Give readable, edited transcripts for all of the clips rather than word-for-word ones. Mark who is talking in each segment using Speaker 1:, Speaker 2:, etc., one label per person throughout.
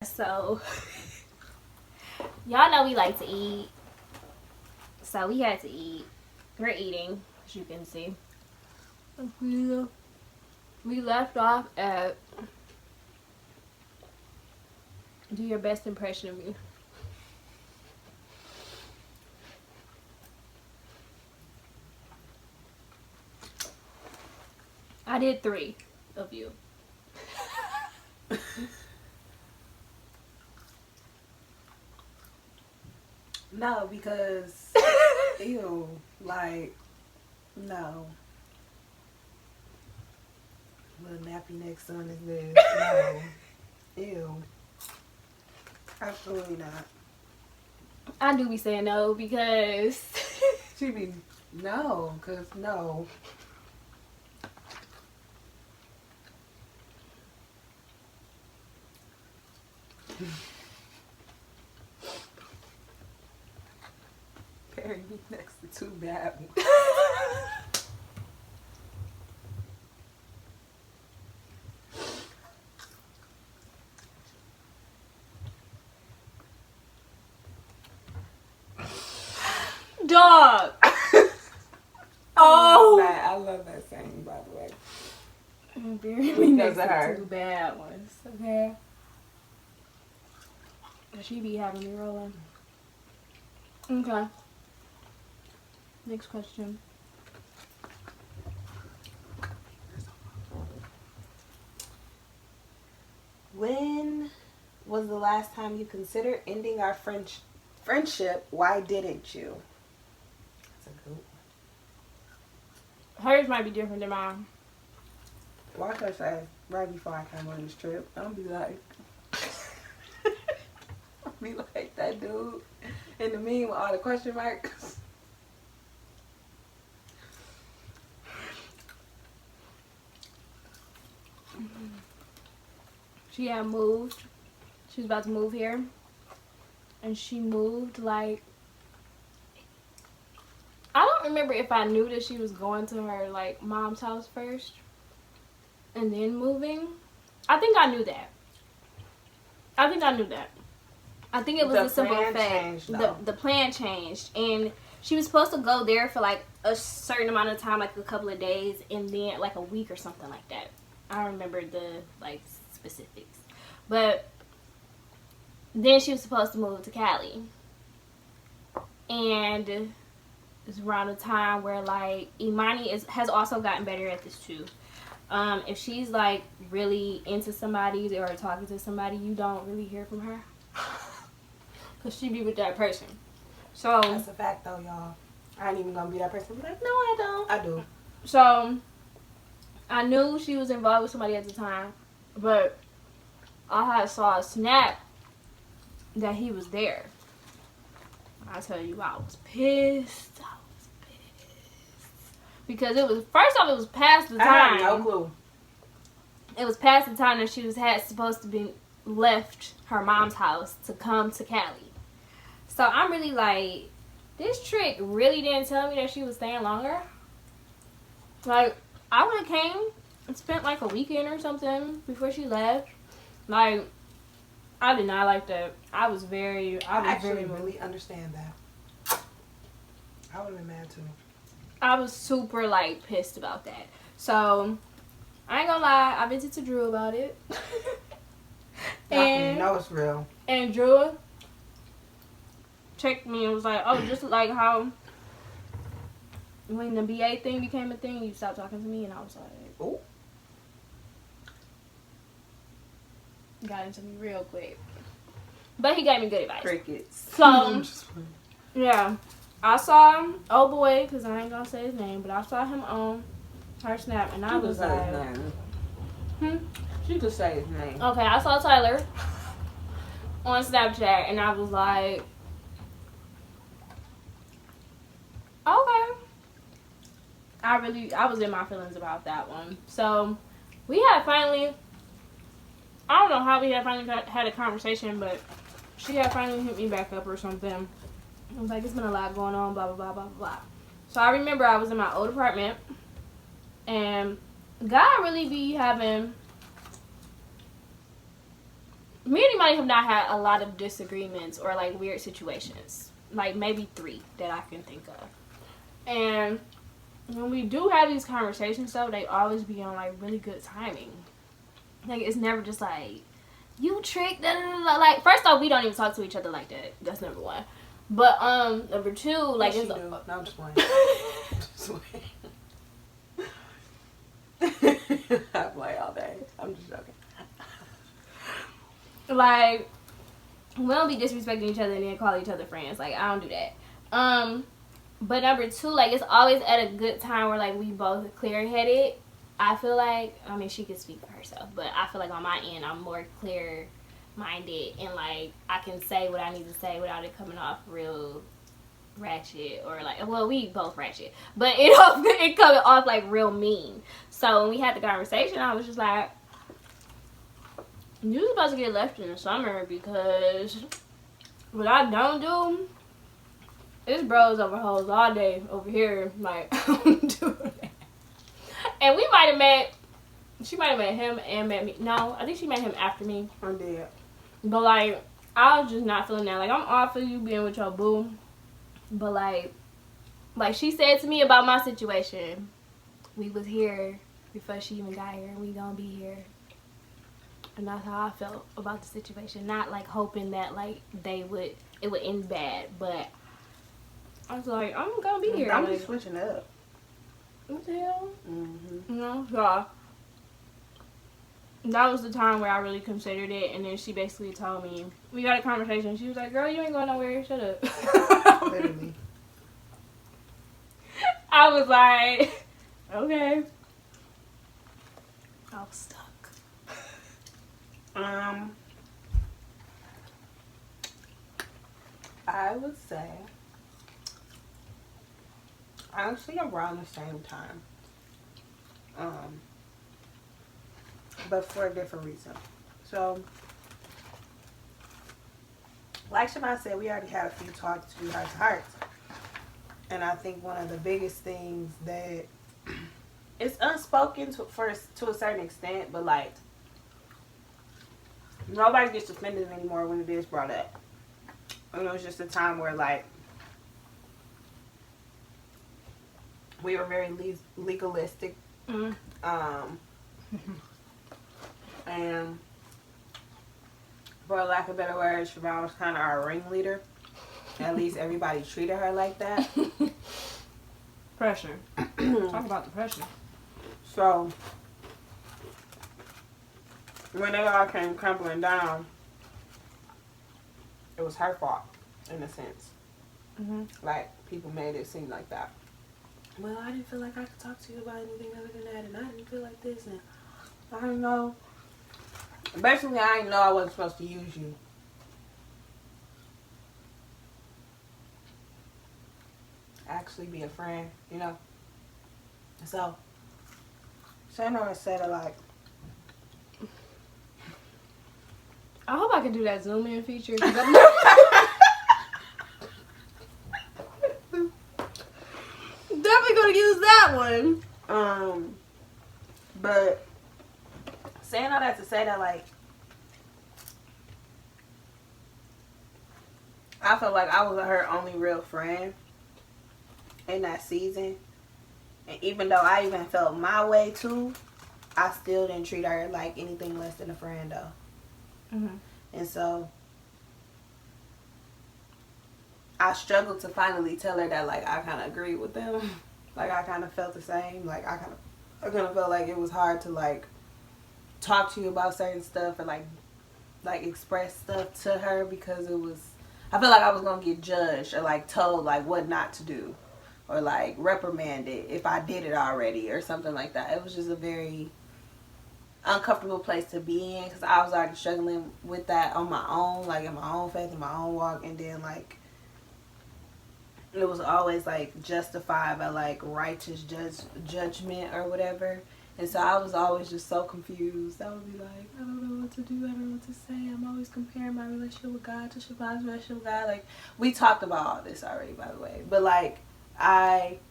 Speaker 1: So y'all know we like to eat, so we had to eat. We're eating, as you can see. We left off at do your best impression of me. I did 3 of you.
Speaker 2: No, because ew, like no. Little nappy neck son is this. No. Ew. Absolutely not.
Speaker 1: I do be saying no because
Speaker 2: She be no, cause no. Pairing me next to 2 bad ones.
Speaker 1: dog. Oh,
Speaker 2: I love that saying, by the way.
Speaker 1: because
Speaker 2: of her.
Speaker 1: 2 bad ones. Okay. She be having me rolling. Okay. Next question.
Speaker 2: When was the last time you considered ending our friendship? Why didn't you? That's a good one.
Speaker 1: Hers might be different than mine.
Speaker 2: Why could I say right before I came on this trip? I'll be like, I'll be like that dude in the meme with all the question marks.
Speaker 1: She had moved. She was about to move here. And she moved like, I don't remember if I knew that she was going to her like mom's house first and then moving. I think I knew that. I think it was a simple fact. The plan changed, and she was supposed to go there for like a certain amount of time, like a couple of days, and then like a week or something like that. I don't remember the like specifics, but then she was supposed to move to Cali, and it's around the time where like Imani has also gotten better at this too. If she's like really into somebody or talking to somebody, you don't really hear from her. Cause she be with that person. So
Speaker 2: that's a fact though, y'all. I ain't even gonna be that person. Be like, no, I don't. I do.
Speaker 1: So I knew she was involved with somebody at the time, but I had saw a snap that he was there. I tell you, I was pissed. Because it was first off, it was past the time.
Speaker 2: I had no clue.
Speaker 1: It was past the time that she had supposed to be left her mom's house to come to Cali. So I'm really like, this trick really didn't tell me that she was staying longer. Like, I would have came and spent like a weekend or something before she left. Like, I did not like that. I was very
Speaker 2: really understand that. I would have been mad too.
Speaker 1: I was super like pissed about that. So I ain't gonna lie, I vented to Drew about it.
Speaker 2: And know it's real.
Speaker 1: And Drew checked me and was like, oh, just like how when the BA thing became a thing, you stopped talking to me. And I was like,
Speaker 2: oh,
Speaker 1: got into me real quick. But he gave me good advice.
Speaker 2: Crickets.
Speaker 1: So yeah, I saw old boy, because I ain't gonna say his name, but I saw him on her snap, and I was like,
Speaker 2: She could say his name.
Speaker 1: Okay, I saw Tyler on Snapchat, and I was like, okay. I was in my feelings about that one. So we had finally, I don't know how we had finally had a conversation, but she had finally hit me back up or something. I was like, it's been a lot going on, blah, blah, blah, blah, blah. So I remember I was in my old apartment, and God really be having Me and Imani have not had a lot of disagreements or like weird situations. Like maybe 3 that I can think of. And when we do have these conversations though, they always be on like really good timing. Like it's never just like you tricked. Da, da, da, da. Like first off, we don't even talk to each other like that. That's number 1. But number 2, like
Speaker 2: yes,
Speaker 1: it's
Speaker 2: you do. No, I'm just playing. Just playing. I play all day. I'm just joking.
Speaker 1: Like we don't be disrespecting each other and then call each other friends. Like I don't do that. But number 2, like it's always at a good time where like we both clear headed. I feel like, I mean, she could speak for herself, but I feel like on my end, I'm more clear minded and like I can say what I need to say without it coming off real ratchet or like, well, we both ratchet, but it coming off like real mean. So when we had the conversation, I was just like, you're supposed to get left in the summer because what I don't do, it's bros over hoes all day over here. Like, I don't do that. And we might have met, she might have met him and met me. No, I think she met him after me.
Speaker 2: I did.
Speaker 1: But like, I was just not feeling that. Like, I'm all for you being with your boo. But like she said to me about my situation, we was here before she even got here and we gonna be here. And that's how I felt about the situation. Not like hoping that like it would end bad, but I was like, I'm gonna be here.
Speaker 2: I'm
Speaker 1: like,
Speaker 2: just switching up.
Speaker 1: What the hell?
Speaker 2: Mm-hmm.
Speaker 1: You know, so that was the time where I really considered it. And then she basically told me, we got a conversation. She was like, girl, you ain't going nowhere. Shut up.
Speaker 2: Literally.
Speaker 1: I was like, okay. I was stuck.
Speaker 2: I would say honestly around the same time. But for a different reason. So like Siobhan said, we already had a few talks to heart to hearts. And I think one of the biggest things that it's unspoken to a certain extent, but like nobody gets offended anymore when it is brought up. And it was just a time where like we were very legalistic.
Speaker 1: Mm.
Speaker 2: And for lack of better words, Siobhan was kind of our ringleader. At least everybody treated her like that.
Speaker 1: Pressure. Talk about the pressure.
Speaker 2: So when they all came crumbling down, it was her fault, in a sense.
Speaker 1: Mm-hmm.
Speaker 2: Like, people made it seem like that. Well, I didn't feel like I could talk to you about anything other than that, and I didn't feel like this, and I don't know. Basically, I didn't know I wasn't supposed to use you. Actually be a friend, you know? So, saying all that said, like,
Speaker 1: I hope I can do that zoom in feature. Definitely gonna use that one.
Speaker 2: But saying all that to say that, like, I felt like I was her only real friend in that season. And even though I even felt my way too, I still didn't treat her like anything less than a friend though.
Speaker 1: Mm-hmm.
Speaker 2: And so I struggled to finally tell her that like I kind of agreed with them. Like I kind of felt the same. Like I kind of felt like it was hard to like talk to you about certain stuff and like express stuff to her because it was, I feel like I was gonna get judged or like told like what not to do or like reprimanded if I did it already or something like that. It was just a very uncomfortable place to be in because I was already struggling with that on my own, like in my own faith, in my own walk, and then like it was always like justified by like righteous judgment or whatever. And so I was always just so confused. I would be like, I don't know what to do. I don't know what to say. I'm always comparing my relationship with God to Shabbat's relationship with God. Like, we talked about all this already, by the way. But, like, that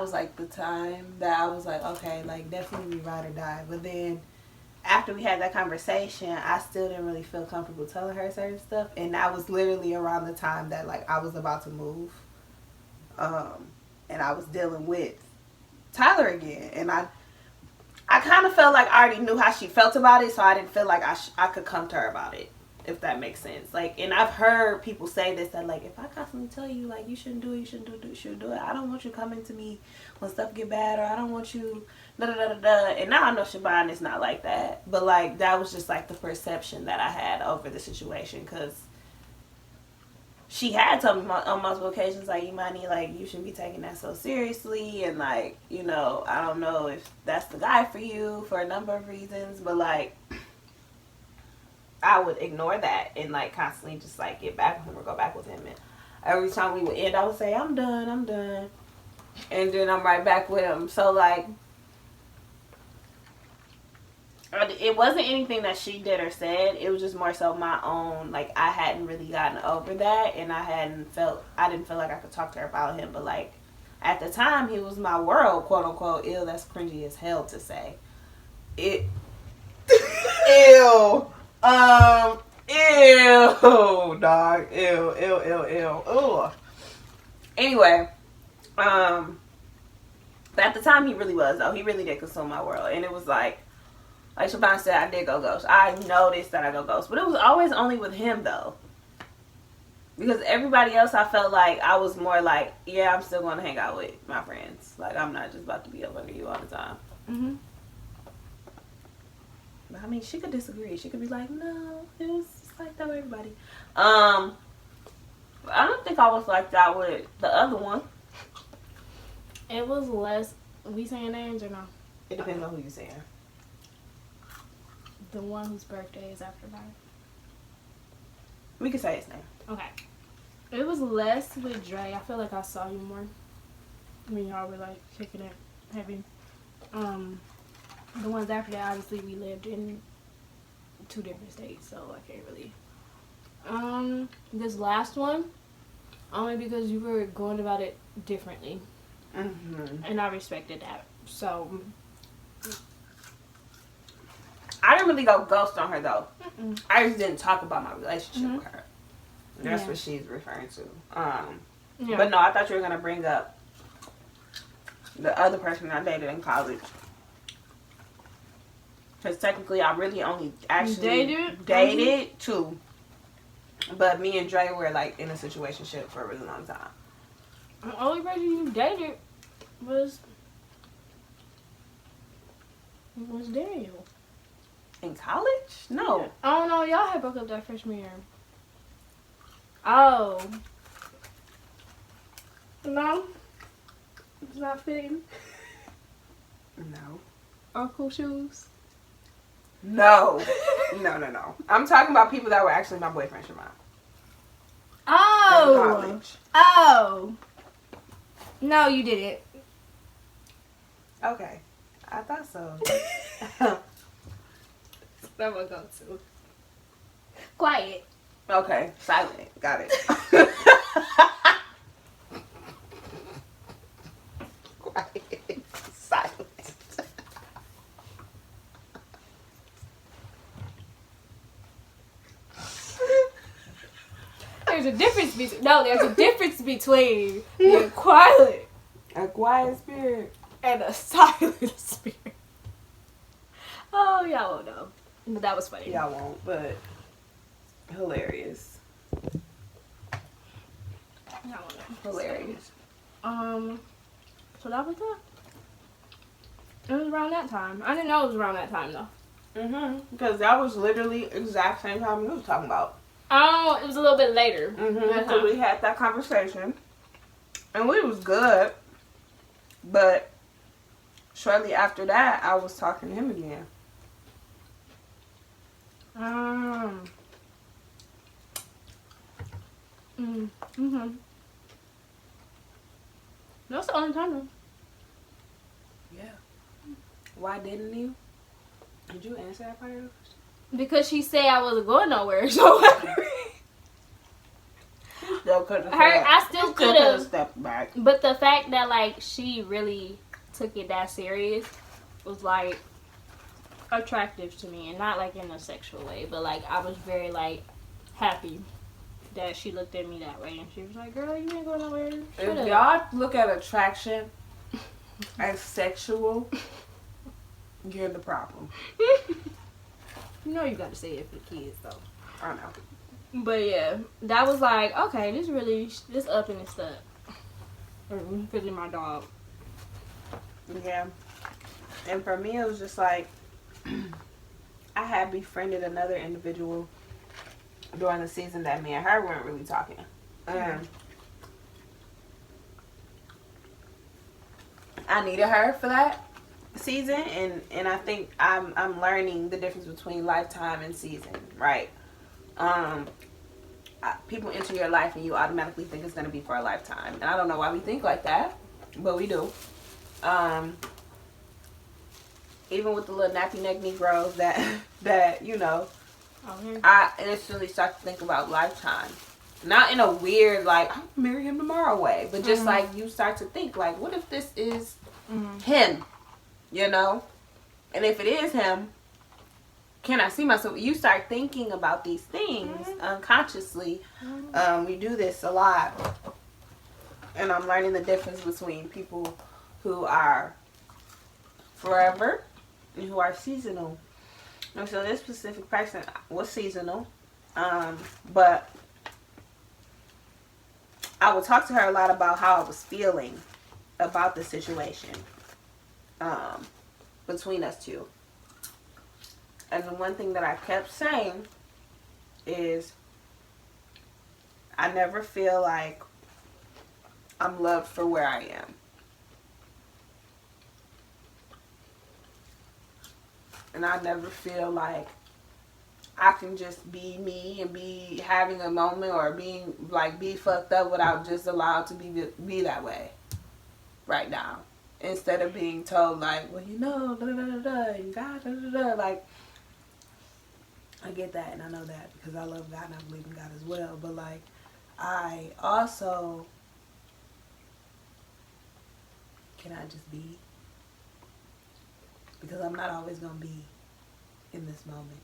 Speaker 2: was, like, the time that I was like, okay, like, definitely ride or die. But then after we had that conversation, I still didn't really feel comfortable telling her certain stuff, and that was literally around the time that like I was about to move, and I was dealing with Tyler again, and I kind of felt like I already knew how she felt about it, so I didn't feel like I could come to her about it, if that makes sense. Like, and I've heard people say this, that like, if I constantly tell you like you shouldn't do it, you shouldn't do it, I don't want you coming to me when stuff get bad, or I don't want you da da da da da. And now I know Siobhan is not like that, but like that was just like the perception that I had over the situation, because she had told me on multiple occasions, like, Imani, like, you shouldn't be taking that so seriously, and like, you know, I don't know if that's the guy for you for a number of reasons, but like, I would ignore that and like constantly just like get back with him or go back with him, and every time we would end, I would say, I'm done, and then I'm right back with him. So like, it wasn't anything that she did or said. It was just more so my own, like, I hadn't really gotten over that, and I didn't feel like I could talk to her about him. But like, at the time, he was my world, quote unquote. Ew, that's cringy as hell to say. Ew. Ew, dog. Ew. Ugh. Anyway, but at the time, he really was, though. He really did consume my world, and it was like Siobhan said, I did go ghost. I noticed that I go ghost. But it was always only with him, though. Because everybody else, I felt like I was more like, yeah, I'm still going to hang out with my friends. Like, I'm not just about to be up under you all the time.
Speaker 1: Mm-hmm.
Speaker 2: But, I mean, she could disagree. She could be like, no, it was just like that with everybody. I don't think I was like that with the other one.
Speaker 1: It was less. We saying names or no?
Speaker 2: It depends on who you're saying.
Speaker 1: The one whose birthday is after mine.
Speaker 2: We can say his name.
Speaker 1: Okay. It was less with Dre. I feel like I saw you more when y'all were like kicking it heavy. The ones after that, obviously, we lived in 2 different states, so I can't really. This last one, only because you were going about it differently, and I respected that. So.
Speaker 2: I didn't really go ghost on her, though. I just didn't talk about my relationship with her. That's what she's referring to. But no, I thought you were going to bring up the other person I dated in college. Because technically, I really only actually dated 2. But me and Dre were, like, in a situationship for a really long time.
Speaker 1: The only person you dated was Daniel.
Speaker 2: In college? No.
Speaker 1: Oh no, y'all had broke up that freshman year. Oh. No? It's not fitting.
Speaker 2: No.
Speaker 1: Uncle shoes?
Speaker 2: No. No. I'm talking about people that were actually my boyfriend, Shemai.
Speaker 1: Oh. Oh. No, you didn't.
Speaker 2: Okay. I thought so.
Speaker 1: That one go to. Quiet.
Speaker 2: Okay. Silent. Got it. Quiet. Silent.
Speaker 1: There's a difference between being quiet.
Speaker 2: A quiet spirit.
Speaker 1: And a silent spirit. Oh, y'all won't know. But that was funny.
Speaker 2: Y'all won't, but hilarious.
Speaker 1: Y'all won't know.
Speaker 2: Hilarious.
Speaker 1: So that was that. It was around that time. I didn't know it was around that time though.
Speaker 2: Because that was literally exact same time we was talking about.
Speaker 1: Oh, it was a little bit later.
Speaker 2: So we had that conversation. And we was good. But shortly after that, I was talking to him again.
Speaker 1: That's the only time though.
Speaker 2: Yeah. Why didn't you? Did you answer that part of the question?
Speaker 1: Because she said I wasn't going nowhere, so I still could have
Speaker 2: stepped back.
Speaker 1: But the fact that like she really took it that serious was like, attractive to me, and not like in a sexual way, but like I was very like happy that she looked at me that way, and she was like, "Girl, you ain't going nowhere." Shut
Speaker 2: If
Speaker 1: up."
Speaker 2: y'all look at attraction as sexual, you're the problem.
Speaker 1: You know you got to say it for the kids though.
Speaker 2: I know.
Speaker 1: But yeah, that was like, okay, this up and it's up. Feeling my dog.
Speaker 2: Yeah. And for me, it was just like, I had befriended another individual during the season that me and her weren't really talking. I needed her for that season, and I think I'm learning the difference between lifetime and season, right? People enter your life and you automatically think it's going to be for a lifetime, and I don't know why we think like that, but we do. Even with the little nappy neck Negroes that you know, I instantly start to think about lifetime. Not in a weird, like, I'll marry him tomorrow way, but just like you start to think, like, what if this is him, you know? And if it is him, can I see myself? You start thinking about these things unconsciously. We do this a lot. And I'm learning the difference between people who are forever and who are seasonal. And so this specific person was seasonal. But I would talk to her a lot about how I was feeling about the situation between us two. And the one thing that I kept saying is, I never feel like I'm loved for where I am. And I never feel like I can just be me and be having a moment or being like be fucked up without just allowed to be that way right now. Instead of being told like, well, you know, da da da da, and God, da da da, like, I get that and I know that because I love God and I believe in God as well. But like, I also, can I just be? Because I'm not always going to be in this moment.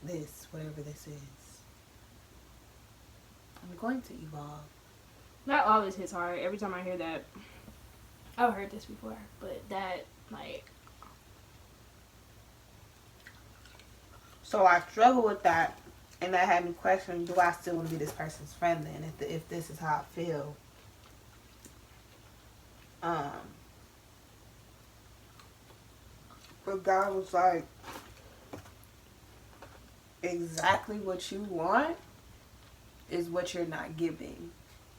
Speaker 2: This, whatever this is. I'm going to evolve.
Speaker 1: That always hits hard every time I hear that. I've heard this before, but that, like...
Speaker 2: So I struggle with that, and that had me questioning, do I still want to be this person's friend then, if this is how I feel? But God was like, exactly what you want is what you're not giving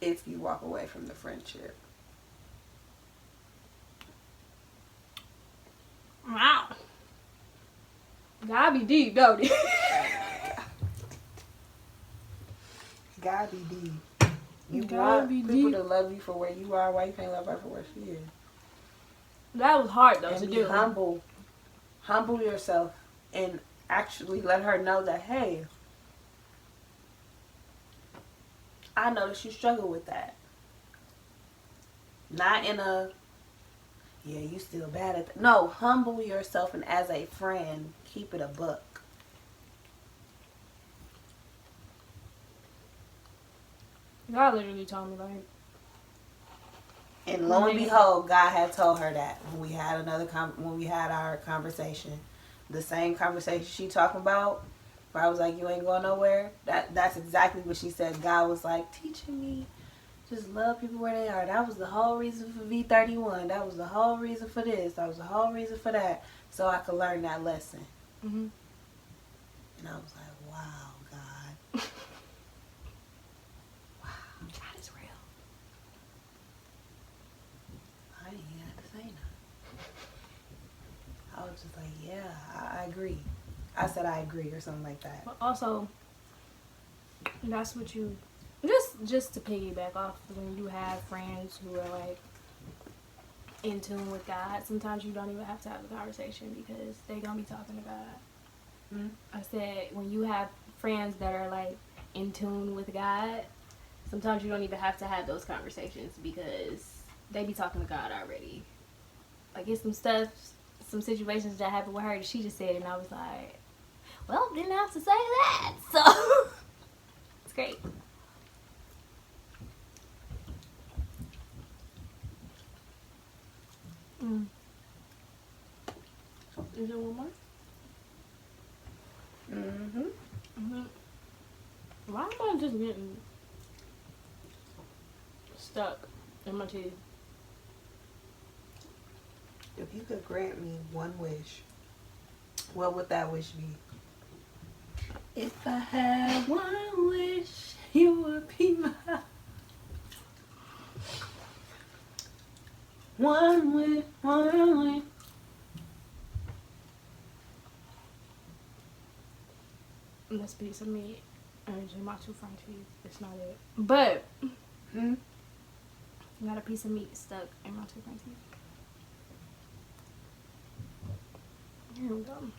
Speaker 2: if you walk away from the friendship.
Speaker 1: Wow. God be deep, don't he?
Speaker 2: God be deep. You want people to love you for where you are. Why you can't love her for where she is?
Speaker 1: That was hard though
Speaker 2: And
Speaker 1: to
Speaker 2: be
Speaker 1: do.
Speaker 2: humble yourself, and actually let her know that, hey, I noticed you struggle with that. Not in a, yeah, you still bad at that. No, humble yourself, and as a friend, keep it a buck.
Speaker 1: God literally told me, like...
Speaker 2: And lo and behold, God had told her that when we had our conversation, the same conversation she talking about, where I was like, you ain't going nowhere. That's exactly what she said. God was like teaching me, just love people where they are. That was the whole reason for V31. That was the whole reason for this. That was the whole reason for that. So I could learn that lesson.
Speaker 1: Mm-hmm.
Speaker 2: And I was like, wow, God.
Speaker 1: God is real.
Speaker 2: I didn't even have to say nothing. I was just like, yeah, I agree. I said I agree or something like that.
Speaker 1: But also, that's what you... Just to piggyback off, when you have friends who are, like, in tune with God, sometimes you don't even have to have a conversation because they're going to be talking about it.
Speaker 2: Mm-hmm.
Speaker 1: I said, when you have friends that are, like, in tune with God, sometimes you don't even have to have those conversations because they be talking to God already. Like, it's some stuff some situations that happened with her that she just said, and I was like, well, didn't have to say that. So it's great. Is there one more? Why am I just getting stuck in my teeth?
Speaker 2: If you could grant me one wish, what would that wish be? If I had one wish, you would be mine. One wish, one wish.
Speaker 1: This piece of meat and my two front teeth. It's not it. But got a piece of meat stuck in my two front teeth. Here we go.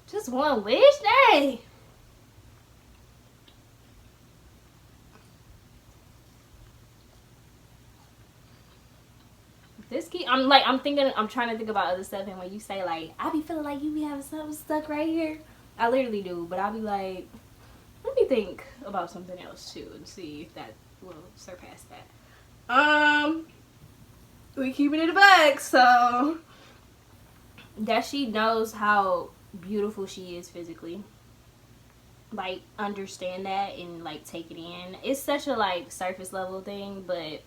Speaker 1: Just one wish day. I'm trying to think about other stuff, and when you say like, I be feeling like you be having something stuck right here, I literally do, but I'll be like, let me think about something else too and see if that will surpass that. We keep it in the bag, so that she knows how beautiful she is physically. Like, understand that and like take it in. It's such a like surface level thing, but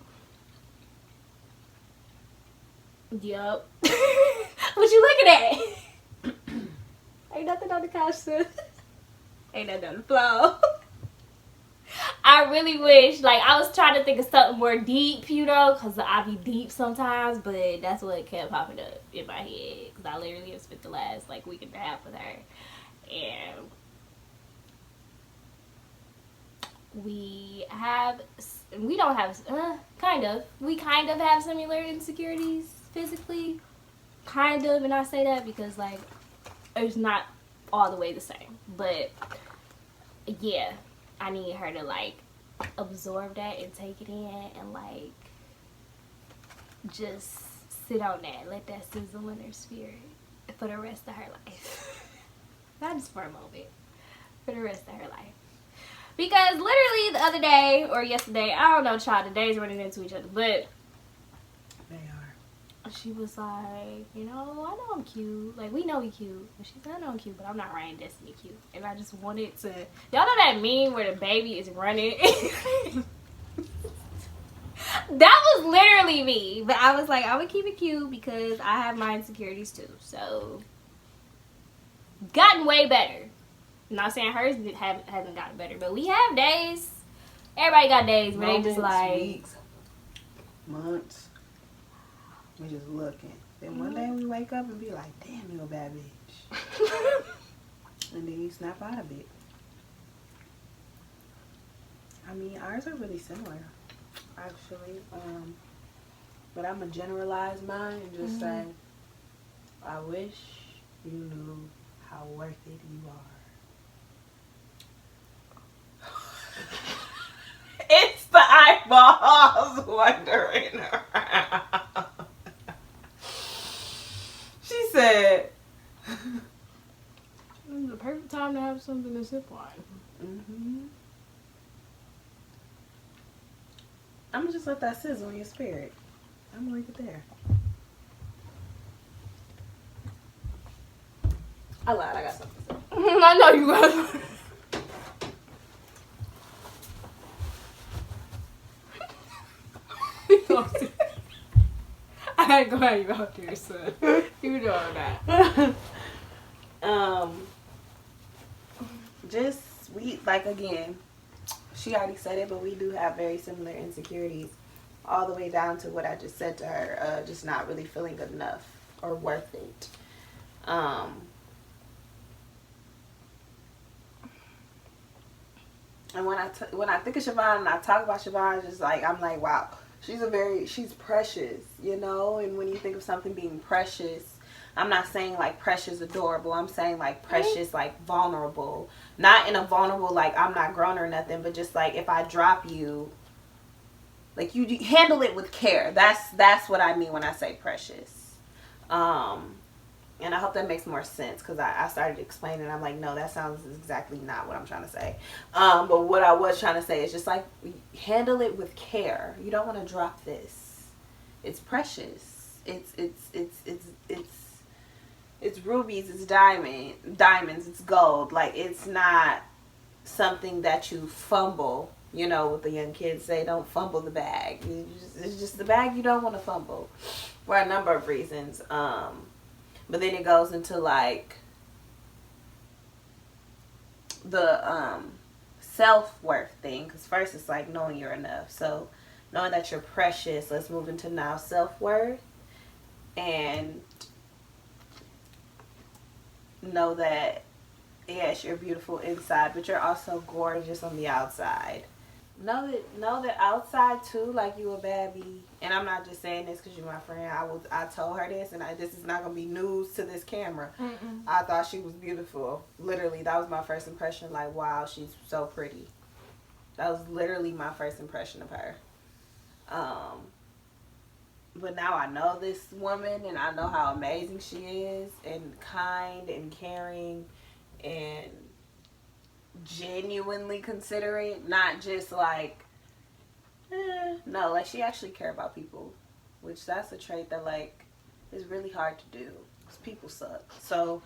Speaker 1: yup. What you looking at? Ain't nothing on the couch, sis. Ain't nothing on the floor. I really wish, like, I was trying to think of something more deep, you know, because I be deep sometimes, but that's what kept popping up in my head, because I literally have spent the last, like, week and a half with her, and we kind of have similar insecurities physically, kind of, and I say that because, like, it's not all the way the same, but yeah, I need her to like absorb that and take it in and like just sit on that, let that sizzle in her spirit for the rest of her life. Not just for a moment, for the rest of her life. Because literally the other day or yesterday, I don't know, child, the days running into each other, but
Speaker 2: they are.
Speaker 1: She was like, you know, I know I'm cute. Like, we know we cute. But she said, I know I'm cute, but I'm not Ryan Destiny cute. And I just wanted to... Y'all know that meme where the baby is running? That was literally me. But I was like, I would keep it cute because I have my insecurities too. So, gotten way better. I'm not saying hers hasn't gotten better, but we have days. Everybody got days where they just like...
Speaker 2: weeks, months. We just looking. Then one day we wake up and be like, damn, you a bad bitch. And then you snap out of it. I mean, ours are really similar, actually. But I'm going to generalize mine and just say, I wish you knew how worth it you are. It's the eyeballs wandering around. She said,
Speaker 1: it's the perfect time to have something to sip on.
Speaker 2: I'm going to just let that sizzle in your spirit. I'm going to leave it there. I lied. I got something to say.
Speaker 1: I know you got I had to go out you out there, son. You know that.
Speaker 2: Just we like again. She already said it, but we do have very similar insecurities, all the way down to what I just said to her. Just not really feeling good enough or worth it. And when I think of Siobhan and I talk about Siobhan, it's just like I'm like, wow, she's precious, you know. And when you think of something being precious, I'm not saying like precious adorable. I'm saying like precious like vulnerable. Not in a vulnerable like I'm not grown or nothing, but just like if I drop you, like you handle it with care. That's what I mean when I say precious. And I hope that makes more sense because I started explaining. I'm like, no, that sounds exactly not what I'm trying to say. But what I was trying to say is just like handle it with care. You don't want to drop this. It's precious. It's rubies. It's diamonds. It's gold. Like it's not something that you fumble. You know what the young kids say, don't fumble the bag. It's just the bag you don't want to fumble for a number of reasons. But then it goes into like the self-worth thing. Because first it's like knowing you're enough. So knowing that you're precious, let's move into now self-worth. And know that, yes, you're beautiful inside, but you're also gorgeous on the outside. Know that outside too, like you a baddie. And I'm not just saying this because you're my friend. I told her this, and this is not gonna be news to this camera.
Speaker 1: Mm-mm.
Speaker 2: I thought she was beautiful. Literally, that was my first impression. Like, wow, she's so pretty. That was literally my first impression of her. But now I know this woman, and I know how amazing she is, and kind and caring, and genuinely considerate, not just like no, like she actually care about people, which that's a trait that like is really hard to do because people suck. So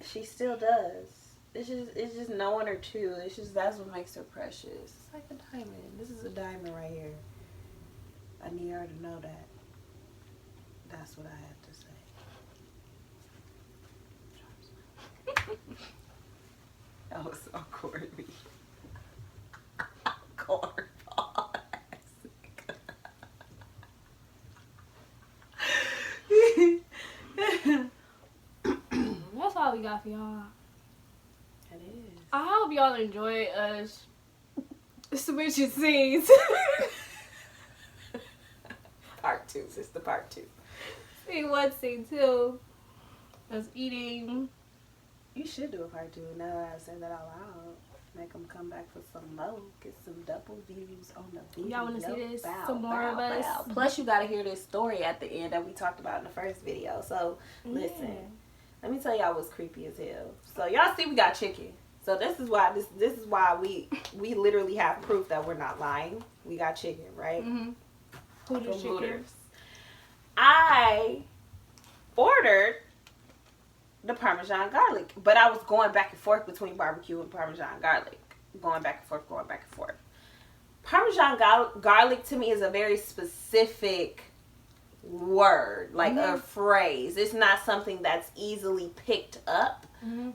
Speaker 2: she still does. It's just knowing her too. It's just that's what makes her precious. It's like a diamond. This is a diamond right here. I need her to know that. That's what I have to say. That was so corny. Corn balls.
Speaker 1: That's all we got for y'all.
Speaker 2: It is.
Speaker 1: I hope y'all enjoy us switching scenes.
Speaker 2: Part 2. It's the part 2.
Speaker 1: Scene 1, scene 2. Us eating.
Speaker 2: You should do a part 2 now that I said that out loud. Make them come back for some more. Get some double views on the video.
Speaker 1: Y'all want to see this? Some more of us?
Speaker 2: Plus, you got to hear this story at the end that we talked about in the first video. So, listen.
Speaker 1: Yeah.
Speaker 2: Let me tell y'all what's creepy as hell. So, y'all see we got chicken. So, this is why we literally have proof that we're not lying. We got chicken, right?
Speaker 1: Mm-hmm. Hooters chicken.
Speaker 2: Hooters. I ordered the Parmesan garlic, but I was going back and forth between barbecue and Parmesan garlic. Going back and forth. Parmesan garlic to me is a very specific word, like a phrase. It's not something that's easily picked up.
Speaker 1: Mm-hmm.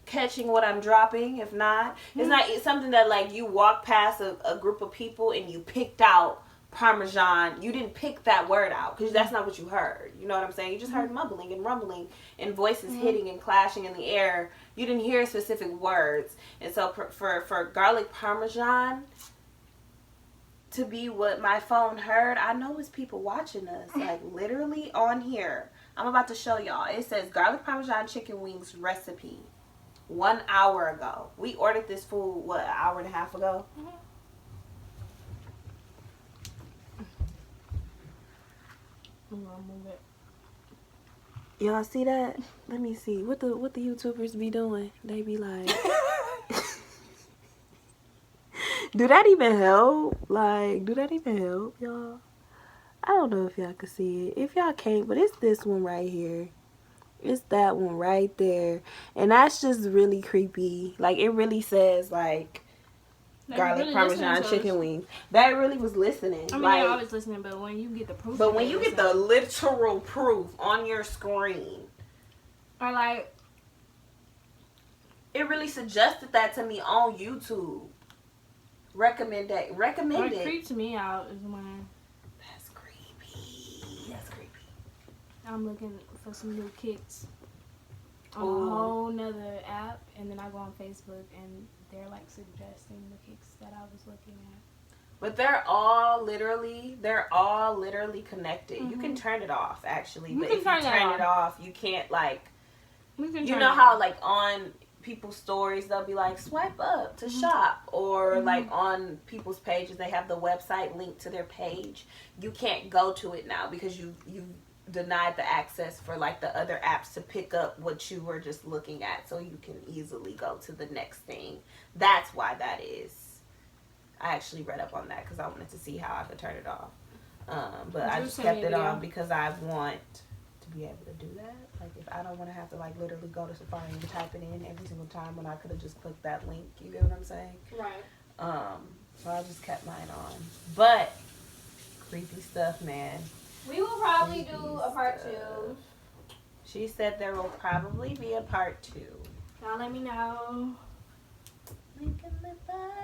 Speaker 2: Catching what I'm dropping, if not. It's something that like you walk past a group of people and you picked out Parmesan. You didn't pick that word out because that's not what you heard. You know what I'm saying? You just heard mumbling and rumbling and voices hitting and clashing in the air. You didn't hear specific words. And so for garlic Parmesan to be what my phone heard, I know it's people watching us. Like literally on here. I'm about to show y'all. It says garlic Parmesan chicken wings recipe. 1 hour ago. We ordered this food, what, an hour and a half ago?
Speaker 1: I'm gonna move it.
Speaker 2: Y'all see that? Let me see. What the YouTubers be doing? They be like, do that even help? Like, do that even help, y'all? I don't know if y'all can see it. If y'all can't, but it's this one right here. It's that one right there. And that's just really creepy. Like, it really says, like, garlic
Speaker 1: really
Speaker 2: Parmesan chicken wings. That really was listening.
Speaker 1: I mean,
Speaker 2: like,
Speaker 1: they're always listening, but when you get the proof.
Speaker 2: But when you get the literal proof on your screen.
Speaker 1: Or like.
Speaker 2: It really suggested that to me on YouTube. Recommend it.
Speaker 1: What creeps me out is when.
Speaker 2: That's creepy.
Speaker 1: I'm looking for some new kicks on a whole nother app, and then I go on Facebook and they're like suggesting the kicks that I was looking at.
Speaker 2: But they're all literally connected. You can turn it off actually, but if you turn it off, you can't like. You know how like on people's stories they'll be like swipe up to shop, or like on people's pages they have the website linked to their page. You can't go to it now because you denied the access for like the other apps to pick up what you were just looking at, so you can easily go to the next thing. That's why that is. I actually read up on that because I wanted to see how I could turn it off. But I just kept it on because I want to be able to do that. Like, if I don't want to have to, like, literally go to Safari and type it in every single time when I could have just clicked that link. You get what I'm saying?
Speaker 1: Right.
Speaker 2: So I just kept mine on. But, creepy stuff, man.
Speaker 1: We will probably do a part 2.
Speaker 2: She said there will probably be a part 2.
Speaker 1: Y'all let me know.
Speaker 2: Link in the bio.